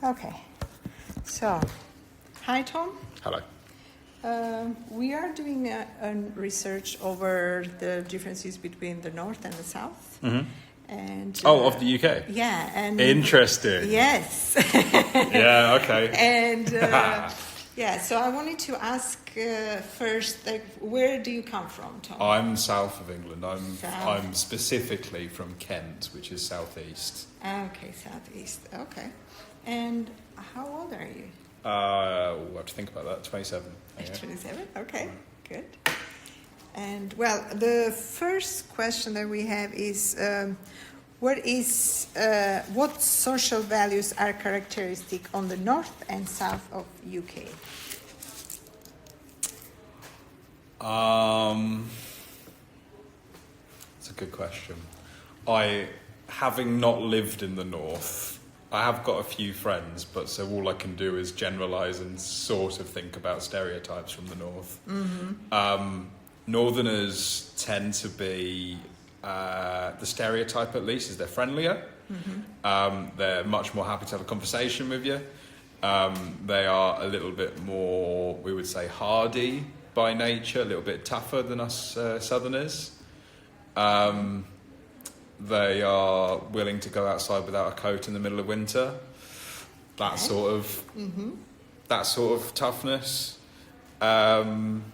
Okay. So, hi Tom. Hello. We are doing a research over the differences between the North and the South. Mm-hmm. And Of the UK? Yeah. And interesting. Yes. Yeah, okay. And so I wanted to ask first, like, where do you come from, Tom? I'm south of England. I'm specifically from Kent, which is southeast. Okay, southeast. Okay. And how old are you? We'll have to think about that. 27. 27? Okay, good. And, well, the first question that we have is, what social values are characteristic on the north and south of UK? That's a good question. Having not lived in the north, I have got a few friends, but so all I can do is generalise and sort of think about stereotypes from the north. Mm-hmm. Northerners tend to be, the stereotype at least, is they're friendlier. Mm-hmm. They're much more happy to have a conversation with you. They are a little bit more, we would say, hardy by nature, a little bit tougher than us Southerners. They are willing to go outside without a coat in the middle of winter. That sort of toughness. I'm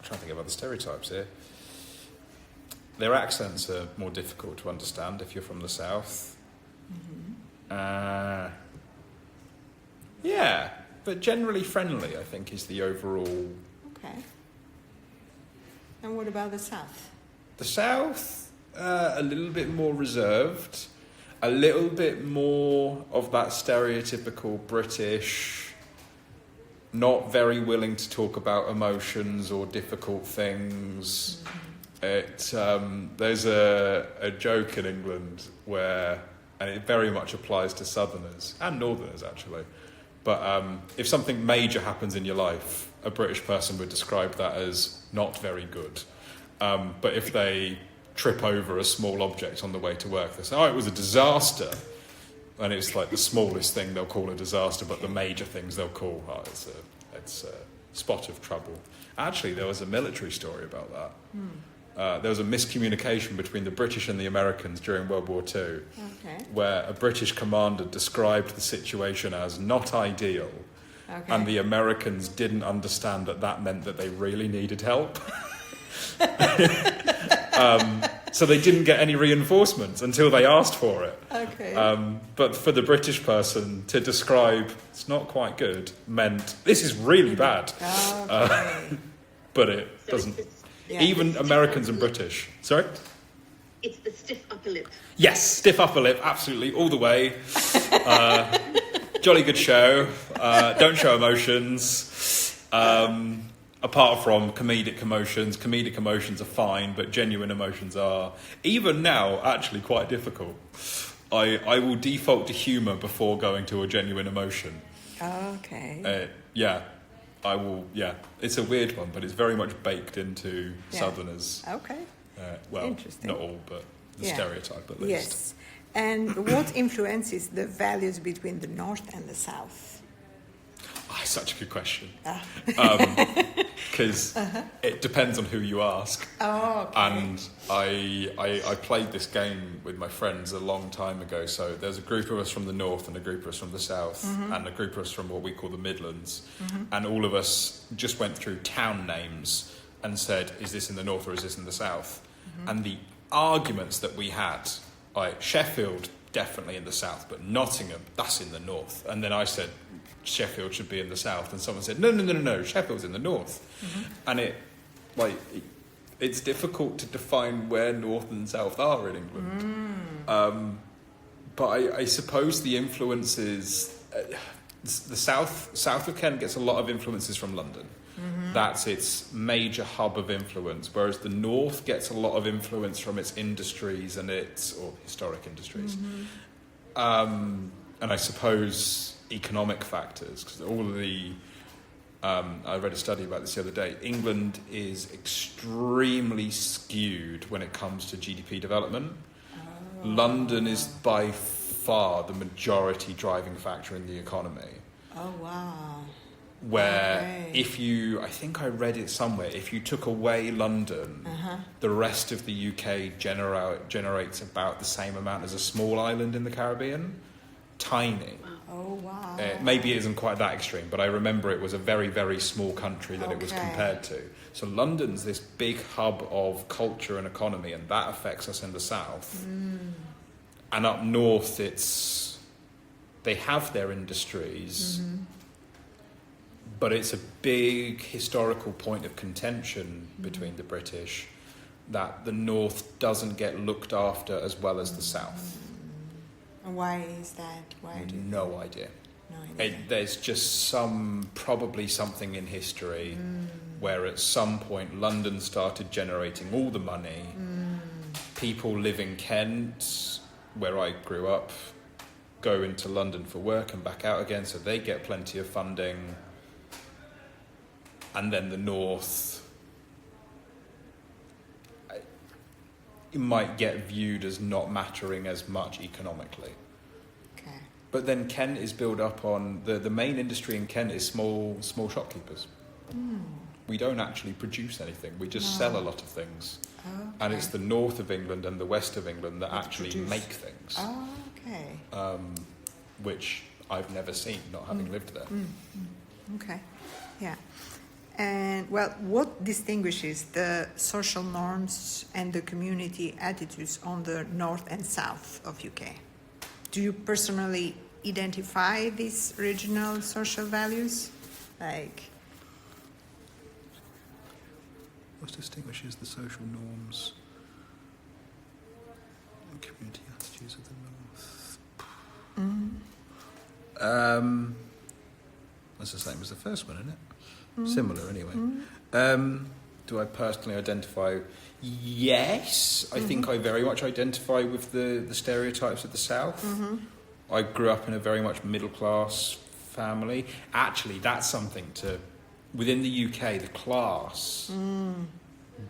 trying to think of other stereotypes here. Their accents are more difficult to understand if you're from the south. Mm-hmm. Yeah, but generally friendly, I think, is the overall. Okay. And what about the south? The south, a little bit more reserved, a little bit more of that stereotypical British, not very willing to talk about emotions or difficult things. Mm-hmm. There's a joke in England where, and it very much applies to Southerners and Northerners actually, but if something major happens in your life, a British person would describe that as not very good. But if they trip over a small object on the way to work, they say, "Oh, it was a disaster." And it's like the smallest thing they'll call a disaster, but the major things they'll call, it's a spot of trouble. Actually, there was a military story about that. There was a miscommunication between the British and the Americans during World War II, where a British commander described the situation as not ideal, and the Americans didn't understand that meant that they really needed help. So they didn't get any reinforcements until they asked for it. But for the British person to describe it's not quite good meant this is really bad. But it doesn't. Even Americans and British. Sorry? It's the stiff upper lip. Yes, stiff upper lip, absolutely, all the way. Jolly good show. Don't show emotions. Apart from comedic emotions are fine, but genuine emotions are, even now, actually quite difficult. I will default to humour before going to a genuine emotion. Okay. I will, It's a weird one, but it's very much baked into Southerners. Okay. Well, interesting. Not all, but the stereotype at least. Yes. And what influences the values between the North and the South? Such a good question. Because it depends on who you ask. And I played this game with my friends a long time ago. So there's a group of us from the north and a group of us from the south and a group of us from what we call the Midlands. And all of us just went through town names and said, is this in the north or is this in the south? And the arguments that we had, like Sheffield, definitely in the south, but Nottingham, that's in the north. And then I said, Sheffield should be in the south, and someone said, no, Sheffield's in the north. And it's difficult to define where north and south are in England. But I suppose the influences, the south of Kent gets a lot of influences from London. That's its major hub of influence, whereas the north gets a lot of influence from its industries or historic industries. And I suppose economic factors, because all of the I read a study about this the other day. England is extremely skewed when it comes to GDP development. London is by far the majority driving factor in the economy. Oh, wow. Where Okay. I think I read it somewhere, if you took away London, the rest of the UK generates about the same amount as a small island in the Caribbean. Tiny. Oh, wow. Maybe it isn't quite that extreme, but I remember it was a very, very small country that it was Okay. compared to. So London's this big hub of culture and economy, and that affects us in the south. And up north, they have their industries, but it's a big historical point of contention between the British that the north doesn't get looked after as well as the south. Why is that? Why do you No idea. No idea. There's just probably something in history where at some point London started generating all the money. People live in Kent, where I grew up, go into London for work and back out again, so they get plenty of funding. And then the north, it might get viewed as not mattering as much economically. Okay. But then Kent is built up on the main industry in Kent is small shopkeepers. We don't actually produce anything. We just sell a lot of things. Okay. And it's the north of England and the west of England that That actually produce. make things, Oh, okay. which I've never seen, not having lived there. Okay. Yeah. And well, what distinguishes the social norms and the community attitudes on the north and south of UK? Do you personally identify these regional social values? Like, What distinguishes the social norms and community attitudes of the north? That's the same as the first one, isn't it? Similar, anyway. Do I personally identify? Yes, I think I very much identify with the stereotypes of the South. I grew up in a very much middle class family. Actually, that's something within the UK, the class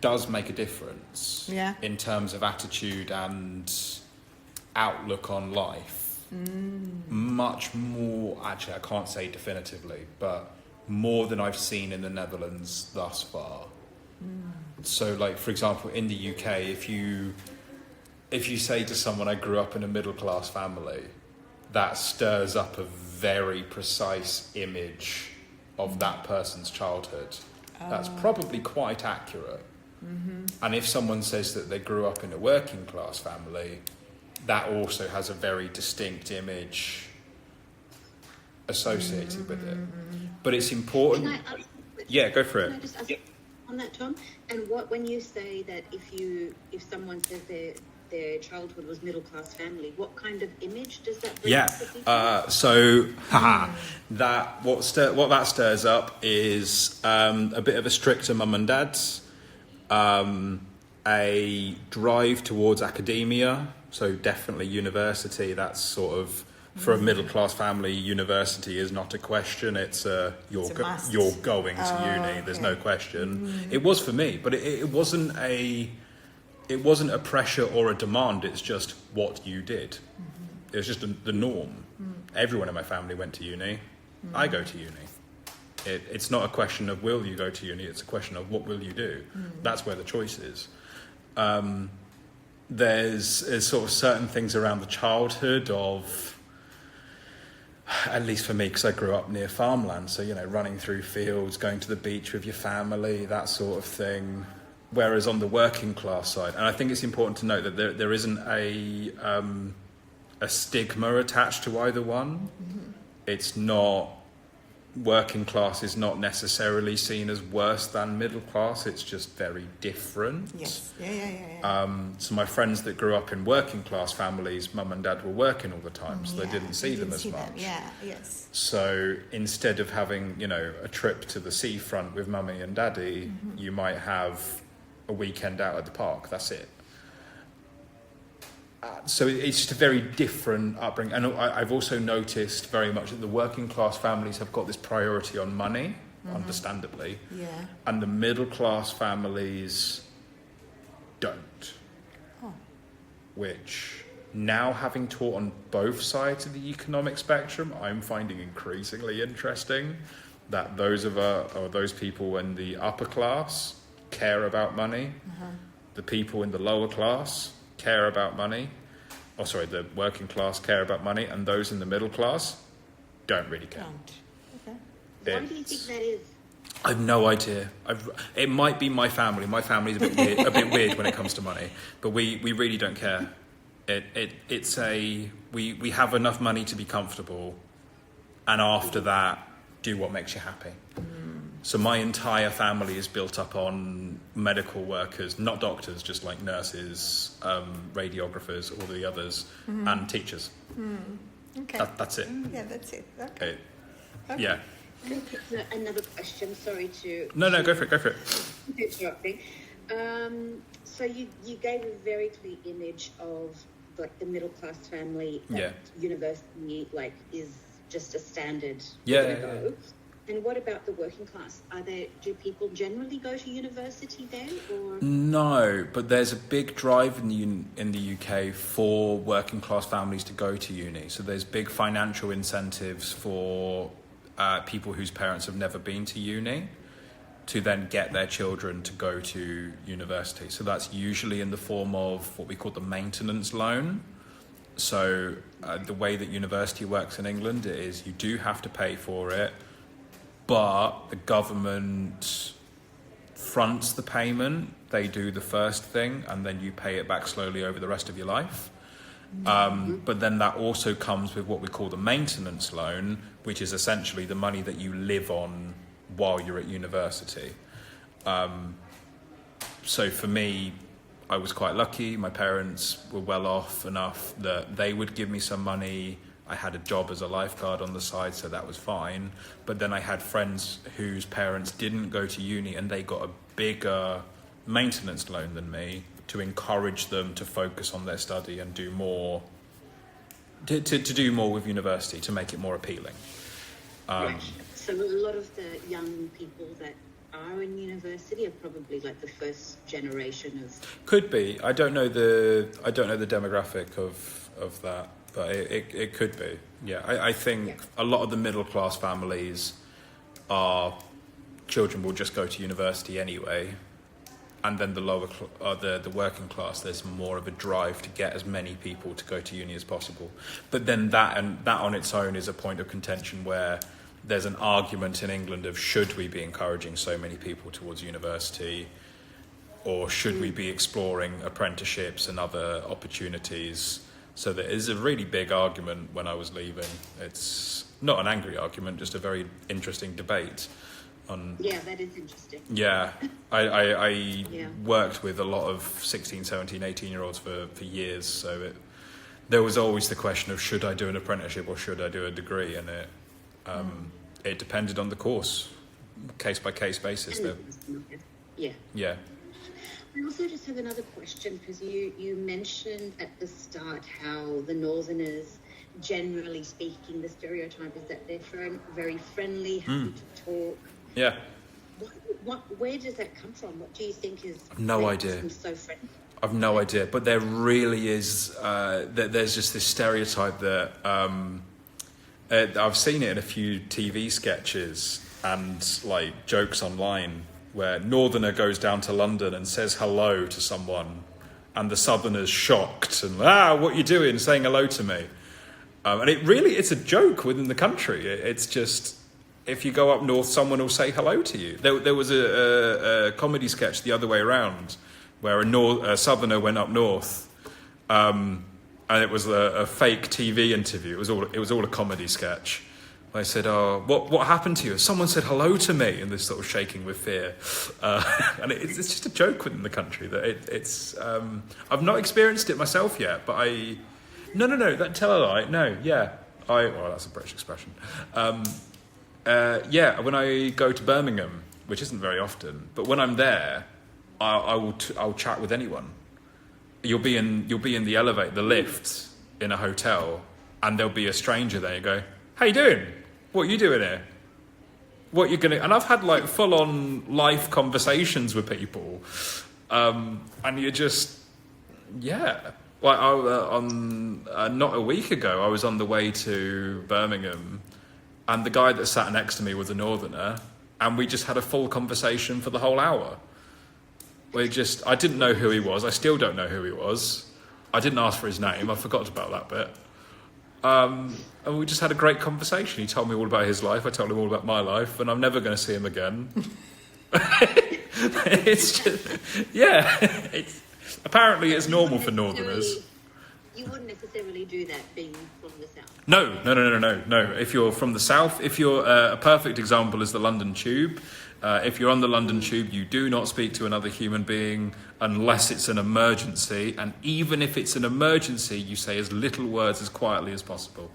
does make a difference in terms of attitude and outlook on life. Much more, actually, I can't say definitively, but more than I've seen in the Netherlands thus far. So, like, for example, in the UK, if you say to someone, I grew up in a middle class family, that stirs up a very precise image of that person's childhood. That's probably quite accurate. And if someone says that they grew up in a working class family, that also has a very distinct image associated with it. But it's important. Can I ask, Yeah, go for can I it. just ask on that, Tom? And when you say that if someone says their childhood was middle class family, what kind of image does that bring Yeah. to people? So what that stirs up is a bit of a stricter mum and dad, a drive towards academia. So definitely university. That's sort of for a middle class family. University is not a question. It's you're must. you're going to uni. There's no question. It was for me, but it wasn't a pressure or a demand. It's just what you did. It was just the norm. Everyone in my family went to uni. I go to uni. It's not a question of will you go to uni. It's a question of what will you do. That's where the choice is. There's sort of certain things around the childhood of, at least for me, because I grew up near farmland, so, running through fields, going to the beach with your family, that sort of thing. Whereas on the working class side, and I think it's important to note that there isn't a stigma attached to either one. It's not, working class is not necessarily seen as worse than middle class. It's just very different. yes. Yeah. So my friends that grew up in working class families, mum and dad were working all the time, so they didn't see them as much. Yeah, yes. So instead of having, a trip to the seafront with mummy and daddy, you might have a weekend out at the park. That's it. So it's just a very different upbringing. And I've also noticed very much that the working class families have got this priority on money, understandably. Yeah. And the middle class families don't. Oh. Which now, having taught on both sides of the economic spectrum, I'm finding increasingly interesting that those people in the upper class care about money, the people in the lower class care about money, the working class care about money, and those in the middle class don't really care. Okay. Why do you think that is? I've no idea. It might be my family. My family's a bit weird when it comes to money, but we really don't care. We have enough money to be comfortable, and after that, do what makes you happy. So my entire family is built up on medical workers, not doctors, just like nurses, radiographers, all the others, and teachers. Okay. That's it. Yeah, that's it. Okay. Yeah. Another question. Sorry to. No, go for it. Interrupting. So you gave a very clear image of like the middle class family. University is just a standard. Yeah. And what about the working class? Do people generally go to university there, or? No, but there's a big drive in the UK for working class families to go to uni. So there's big financial incentives for people whose parents have never been to uni to then get their children to go to university. So that's usually in the form of what we call the maintenance loan. So the way that university works in England is you do have to pay for it, but the government fronts the payment. They do the first thing, and then you pay it back slowly over the rest of your life. But then that also comes with what we call the maintenance loan, which is essentially the money that you live on while you're at university. So for me, I was quite lucky. My parents were well off enough that they would give me some money. I had a job as a lifeguard on the side, so that was fine. But then I had friends whose parents didn't go to uni, and they got a bigger maintenance loan than me to encourage them to focus on their study and do more, to do more with university, to make it more appealing. Right. So a lot of the young people that are in university are probably like the first generation of. Could be. I don't know the demographic of that, but it could be. Yeah, I think a lot of the middle class families children will just go to university anyway, and then the the working class, there's more of a drive to get as many people to go to uni as possible. But then that on its own is a point of contention where there's an argument in England of should we be encouraging so many people towards university, or should we be exploring apprenticeships and other opportunities? So there is a really big argument when I was leaving. It's not an angry argument, just a very interesting debate. Yeah, that is interesting. Yeah, I worked with a lot of 16, 17, 18-year-olds for years, so there was always the question of should I do an apprenticeship or should I do a degree, and it depended on the course, case-by-case basis. Yeah. I also just have another question, because you mentioned at the start how the Northerners, generally speaking, the stereotype is that they're very friendly, happy to talk. Yeah. Where does that come from? What do you think is no idea. Them so friendly? I've no idea, but there really is. There's just this stereotype that I've seen it in a few TV sketches and like jokes online, where Northerner goes down to London and says hello to someone, and the Southerner's shocked and what you doing, saying hello to me, and it's a joke within the country. It's just, if you go up north, someone will say hello to you. There was a comedy sketch the other way around, where a Southerner went up north, and it was a fake TV interview. It was all a comedy sketch. I said, what happened to you? Someone said hello to me, and this sort of shaking with fear. And it's just a joke within the country that it's. I've not experienced it myself yet, but no, that tell a lie. No, yeah, well, that's a British expression. When I go to Birmingham, which isn't very often, but when I'm there, I'll chat with anyone. You'll be in the elevator, the lift in a hotel, and there'll be a stranger there. You go, how you doing? What are you doing here? What you gonna? And I've had like full-on life conversations with people, and you're just, Well, not a week ago, I was on the way to Birmingham, and the guy that sat next to me was a northerner, and we just had a full conversation for the whole hour. I didn't know who he was. I still don't know who he was. I didn't ask for his name. I forgot about that bit. And we just had a great conversation. He told me all about his life. I told him all about my life, and I'm never going to see him again. It's just, apparently it's normal for northerners. You wouldn't necessarily do that being from the south. No. If you're from the south, if you're a perfect example is the London Tube. If you're on the London Tube, you do not speak to another human being unless it's an emergency. And even if it's an emergency, you say as little words as quietly as possible.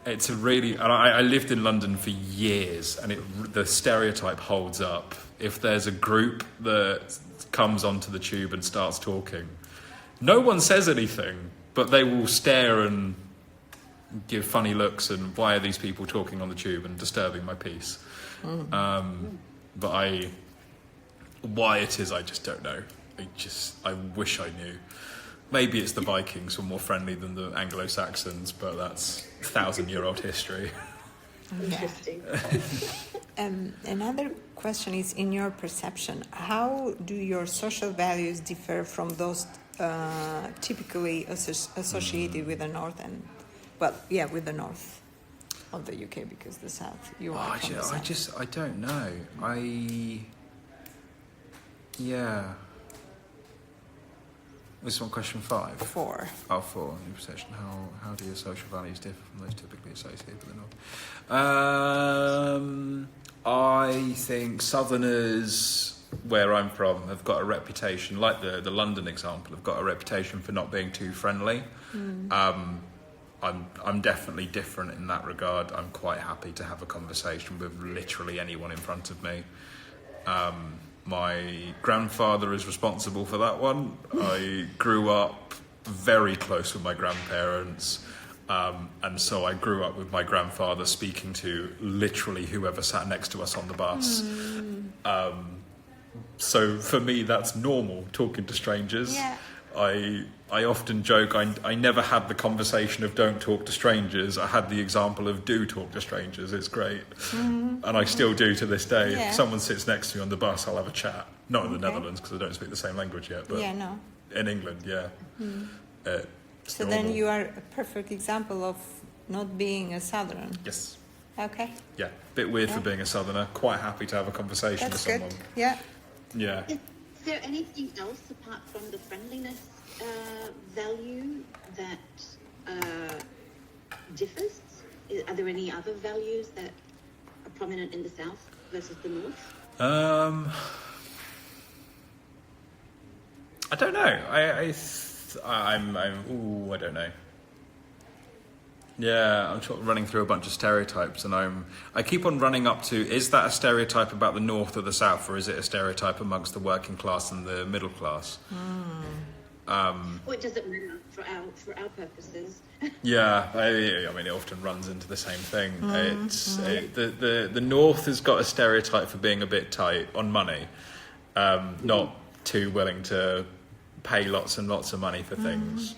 It's a really... And I lived in London for years, and the stereotype holds up. If there's a group that comes onto the tube and starts talking, no one says anything, but they will stare and give funny looks and why are these people talking on the tube and disturbing my peace. But why it is, I just don't know. I wish I knew. Maybe it's the Vikings were more friendly than the Anglo-Saxons, but that's 1,000-year-old history. Interesting. Another question is, in your perception, how do your social values differ from those typically associated with the north with the north of the UK, because the south, you are from the south. I don't know. This one, question 5? 4. Oh, 4. In your perception, how do your social values differ from those typically associated with the north? I think Southerners, where I'm from, have got a reputation, like the London example, have got a reputation for not being too friendly. I'm definitely different in that regard. I'm quite happy to have a conversation with literally anyone in front of me. My grandfather is responsible for that one. I grew up very close with my grandparents, and so I grew up with my grandfather speaking to literally whoever sat next to us on the bus. So for me, that's normal, talking to strangers. Yeah. I often joke, I never had the conversation of don't talk to strangers. I had the example of do talk to strangers. It's great. And I still do to this day. Yeah. If someone sits next to me on the bus, I'll have a chat. Not in the Netherlands, because I don't speak the same language yet. But in England, So normal. then you are a perfect example of not being a Southern. Yes. Okay. Yeah. Bit weird for being a Southerner. Quite happy to have a conversation That's with good. someone. Yeah. Yeah. Is there anything else apart from the friendliness value that differs? Are there any other values that are prominent in the south versus the north? I don't know. I don't know. Yeah, I'm sort of running through a bunch of stereotypes, and I keep on running up to, is that a stereotype about the north or the south, or is it a stereotype amongst the working class and the middle class? What does it matter for our purposes? Yeah, I mean, it often runs into the same thing. The north has got a stereotype for being a bit tight on money, not too willing to pay lots and lots of money for things.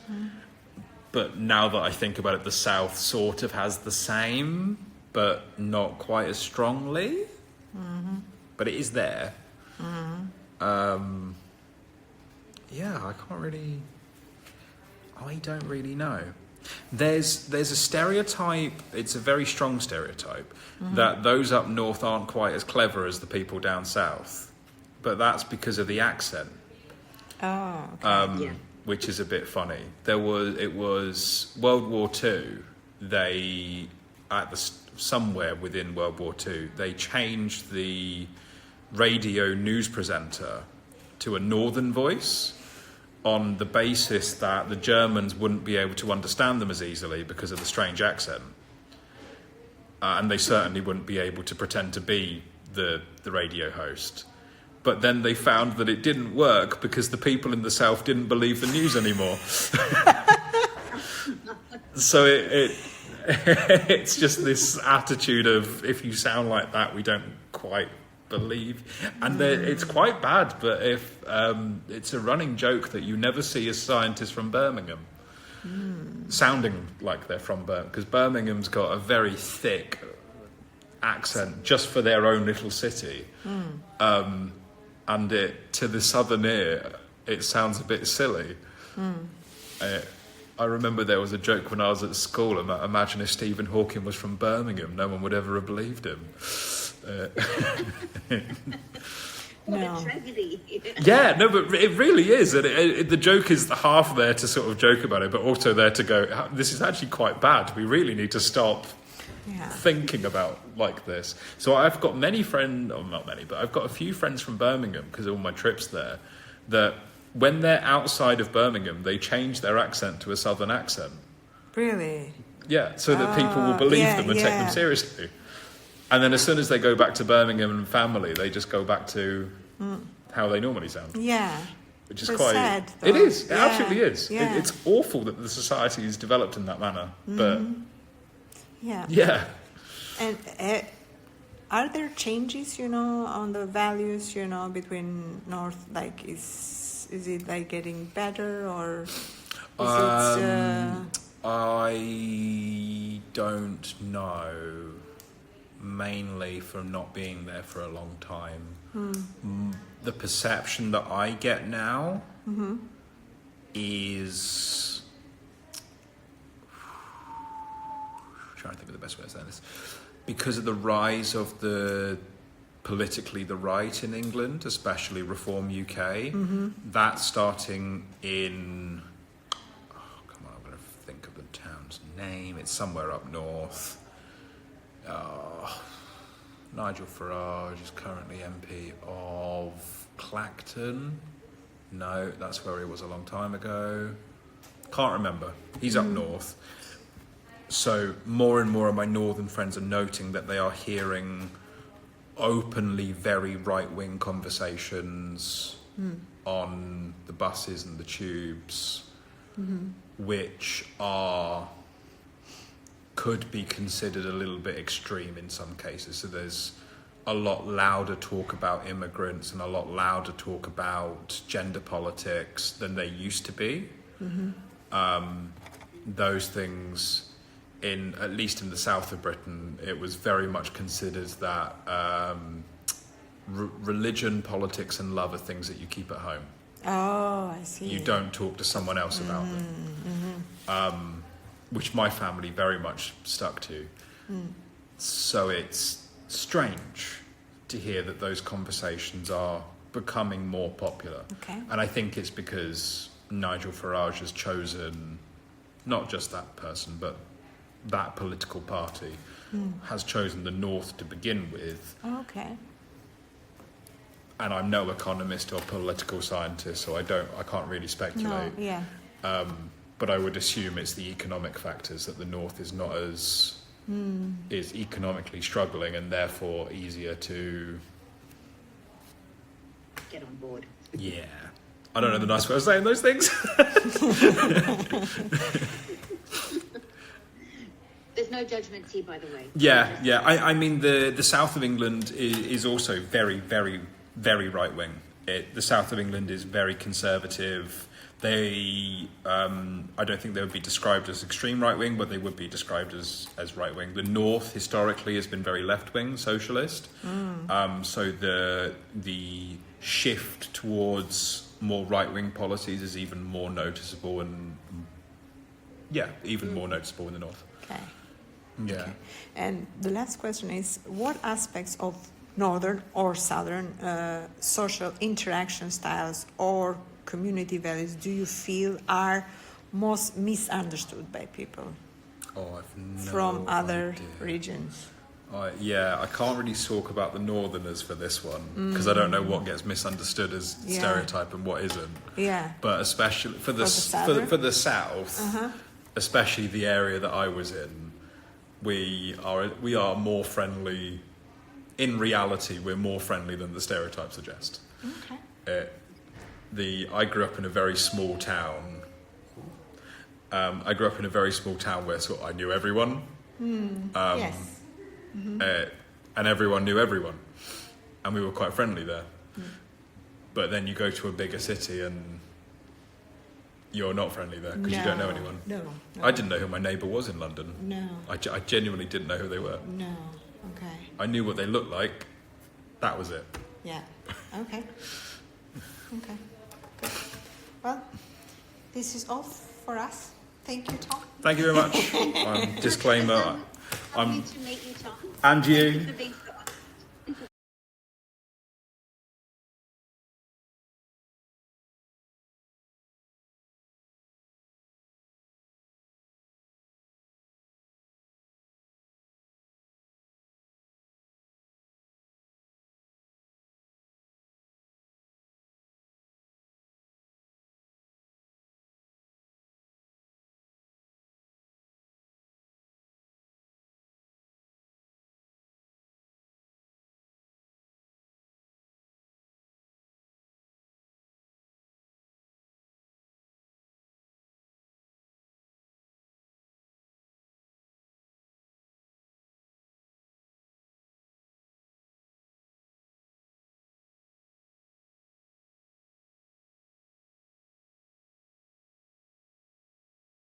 But now that I think about it, the south sort of has the same, but not quite as strongly. But it is there. I don't really know. There's a stereotype, it's a very strong stereotype, that those up north aren't quite as clever as the people down south. But that's because of the accent. Oh, okay. Which is a bit funny. It was World War II. Somewhere within World War II, they changed the radio news presenter to a northern voice on the basis that the Germans wouldn't be able to understand them as easily because of the strange accent. And they certainly wouldn't be able to pretend to be the radio host. But then they found that it didn't work because the people in the south didn't believe the news anymore. So it's just this attitude of, if you sound like that, we don't quite believe. And it's quite bad, but if it's a running joke that you never see a scientist from Birmingham sounding like they're from Birmingham, because Birmingham's got a very thick accent just for their own little city. And to the southern ear, it sounds a bit silly. I remember there was a joke when I was at school. Imagine if Stephen Hawking was from Birmingham. No one would ever have believed him. What a tragedy. Yeah, no, but it really is. And the joke is half there to sort of joke about it, but also there to go, this is actually quite bad. We really need to stop thinking about like this. So I've got many friends, or not many, but I've got a few friends from Birmingham because of all my trips there, that when they're outside of Birmingham, they change their accent to a southern accent. Really? Yeah, so that people will believe them and take them seriously. And then as soon as they go back to Birmingham and family, they just go back to how they normally sound. Yeah. Which is But quite... sad, though. It is. It Yeah. absolutely is. Yeah. It's awful that the society is developed in that manner. But, Yeah. yeah. And are there changes, on the values, between North? Like, is it like getting better, or is I don't know. Mainly from not being there for a long time. The perception that I get now is... I'm trying to think of the best way to say this. Because of the rise of politically the right in England, especially Reform UK, that's starting in... Oh, come on, I'm going to think of the town's name. It's somewhere up north. Nigel Farage is currently MP of Clacton. No, that's where he was a long time ago. Can't remember. He's up north. So more and more of my northern friends are noting that they are hearing openly very right-wing conversations on the buses and the tubes, which could be considered a little bit extreme in some cases. So there's a lot louder talk about immigrants and a lot louder talk about gender politics than they used to be. Those things, at least in the south of Britain, it was very much considered that religion, politics and love are things that you keep at home. Oh, I see. You don't talk to someone else about them. Which my family very much stuck to. So it's strange to hear that those conversations are becoming more popular. Okay. And I think it's because Nigel Farage has chosen, not just that person, but that political party has chosen the North to begin with. Okay. And I'm no economist or political scientist, so I can't really speculate. No, yeah. But I would assume it's the economic factors, that the North is not as is economically struggling and therefore easier to Get on board. Yeah. I don't know the nice way of saying those things. There's no judgments here, by the way. Yeah. I mean, the south of England is also very, very, very right wing. The south of England is very conservative. They, I don't think they would be described as extreme right wing, but they would be described as right wing. The north historically has been very left wing, socialist. So the shift towards more right wing policies is even more noticeable, and even more noticeable in the north. Okay. Yeah. Okay. And the last question is, what aspects of northern or southern social interaction styles or community values do you feel are most misunderstood by people from other regions? I can't really talk about the northerners for this one because I don't know what gets misunderstood as stereotype and what isn't. Yeah. But especially for the south, especially the area that I was in, we are more friendly. In reality, we're more friendly than the stereotypes suggest. Okay. I grew up in a very small town. I grew up in a very small town where I knew everyone. Yes. And everyone knew everyone. and we were quite friendly there. But then you go to a bigger city and you're not friendly there because you don't know anyone. No. I didn't know who my neighbour was in London. No. I genuinely didn't know who they were. No. Okay. I knew what they looked like. That was it. Yeah. Okay. Okay. Good. Well, this is all for us. Thank you, Tom. Thank you very much. Disclaimer. Lovely to meet you, Tom. And you. Thank you for being